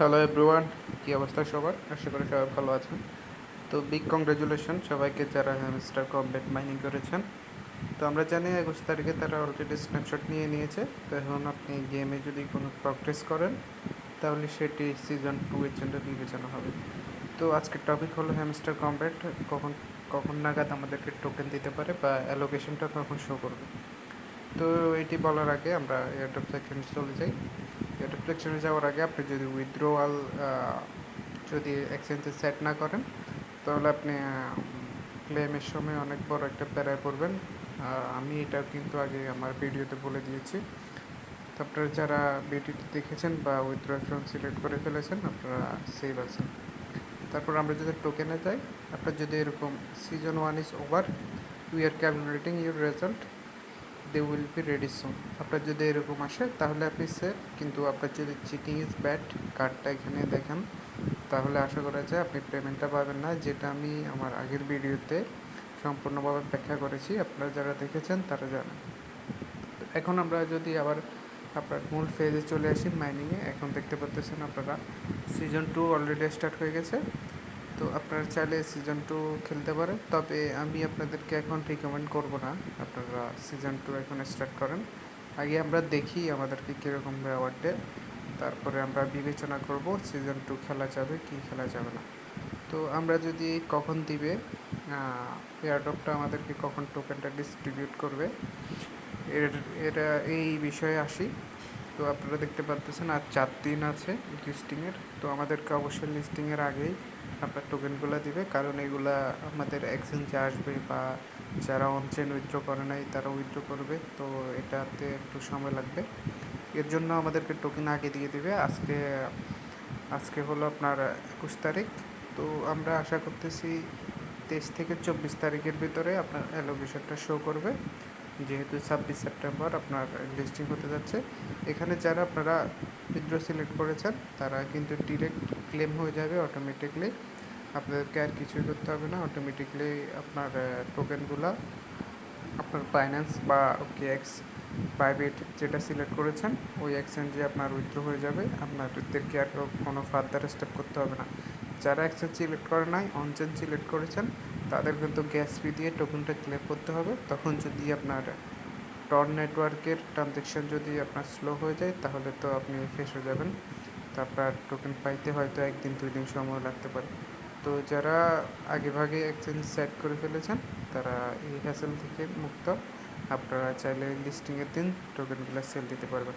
Hello everyone, কী অবস্থা সবার? আশা করি সবাই ভালো আছেন। তো বিগ কংগ্রাচুলেশন সবাইকে যারা হ্যামস্টার কমব্যাট মাইনিং করেছেন। তো আমরা জানি 21 তারিখে তারা অলরেডি স্ন্যাপশট নিয়ে নিয়েছে। তো এখন আপনি গেমে যদি কোনো প্রগ্রেস করেন তাহলে সেটি সিজন 2 এর জন্য বিবেচনা হবে। তো আজকের টপিক হলো হ্যামস্টার কমব্যাট কখন কখন নাগাদ আমাদেরকে টোকেন দিতে পারে বা অ্যালোকেশনটা কখন শো করবে। তো এটি বলার আগে আমরা এয়ারড্রপ সেকশনে চলে যাই। এয়ারড্রপ সেকশনে যাওয়ার আগে আপনি যদি উইথড্রোয়াল যদি এক্সচেঞ্জে সেট না করেন তাহলে আপনি ক্লেমের সময় অনেক বড় একটা প্যারায় পড়বেন। আমি এটা কিন্তু আগে আমার ভিডিওতে বলে দিয়েছি। তো আপনারা যারা ভিডিওটি দেখেছেন বা উইথড্র অপশন সিলেক্ট করে ফেলেছেন আপনারা সেভ আছেন। তারপর আমরা যদি টোকেনে যাই, আপনার যদি এরকম season 1 is over, we are calculating your result, they will be ready soon. আপনার যদি এরকম আসে তাহলে আপনি সেভ, কিন্তু আপনার যদি চিটিং ইজ ব্যাড কার্ডটা এখানে দেখেন তাহলে আশা করা যায় আপনি পেমেন্টটা পাবেন না, যেটা আমি আমার আগের ভিডিওতে সম্পূর্ণভাবে ব্যাখ্যা করেছি। আপনারা যারা দেখেছেন তারা জানেন। এখন আমরা যদি আবার আপনার মূল ফেজে চলে আসি মাইনিংয়ে, এখন দেখতে পাচ্ছেন আপনারা সিজন 2 অলরেডি স্টার্ট হয়ে গেছে। তো আপনারা চাইলে সিজন 2 খেলতে পারেন, তবে আমি আপনাদেরকে এখন রিকমেন্ড করব না আপনারা সিজন 2 এখন স্টার্ট করেন। আগে আমরা দেখি আমাদেরকে কীরকম রেওয়ার্ড দেয়, তারপরে আমরা বিবেচনা করব সিজন 2 খেলা যাবে কি খেলা যাবে না। তো আমরা যদি কখন দিবে এয়ারড্রপটা আমাদেরকে কখন টোকেনটা ডিস্ট্রিবিউট করবে এটা এই বিষয়ে আসি। তো আপনারা দেখতে পাচ্ছেন আর 4 দিন আছে লিস্টিংয়ের। তো আমাদেরকে অবশ্যই লিস্টিংয়ের আগেই আপনার টোকেনগুলো দিবে, কারণ এগুলা আমাদের এক্সচেঞ্জে আসবে বা যারা অনচেন উইথড্র করে নাই তারা উইথড্র করবে। তো এটাতে একটু সময় লাগবে, এর জন্য আমাদেরকে টোকেন আগে দিয়ে দিবে। আজকে হলো আপনার 21 তারিখ। তো আমরা আশা করতেছি 23 থেকে 24 তারিখের ভিতরে আপনার অ্যালোকেশনটা শো করবে, যেহেতু 26 সেপ্টেম্বর আপনার লিস্টিং হতে যাচ্ছে। এখানে যারা আপনারা উইথড্র সিলেক্ট করেছেন তারা কিন্তু ডিরেক্ট ক্লেম হয়ে যাবে অটোমেটিকলি, আপনাদেরকে আর কিছুই করতে হবে না। অটোমেটিকলি আপনার টোকেনগুলো আপনার বাইন্যান্স বা OKX প্রাইভেট যেটা সিলেক্ট করেছেন ওই এক্সচেঞ্জে আপনার উইথড্র হয়ে যাবে। আপনাদেরকে আর কোনো ফার্দার স্টেপ করতে হবে না। যারা এক্সচেঞ্জ সিলেক্ট করে নাই, অনচেন সিলেক্ট করেছেন, তাদের কিন্তু গ্যাস ফি দিয়ে টোকেনটা ক্লেম করতে হবে। তখন যদি আপনার টন নেটওয়ার্কের ট্রানজ্যাকশান যদি আপনার স্লো হয়ে যায় তাহলে তো আপনি ফেস হয়ে যাবেন। তো আপনার টোকেন পাইতে হয়তো 1 দিন 2 দিন সময় লাগতে পারে। তো যারা আগেভাগে এক্সচেঞ্জ সেট করে ফেলেছেন তারা এই হ্যাসেল থেকে মুক্ত। আপনারা চাইলে লিস্টিংয়ের দিন টোকেনগুলো সেল দিতে পারবেন।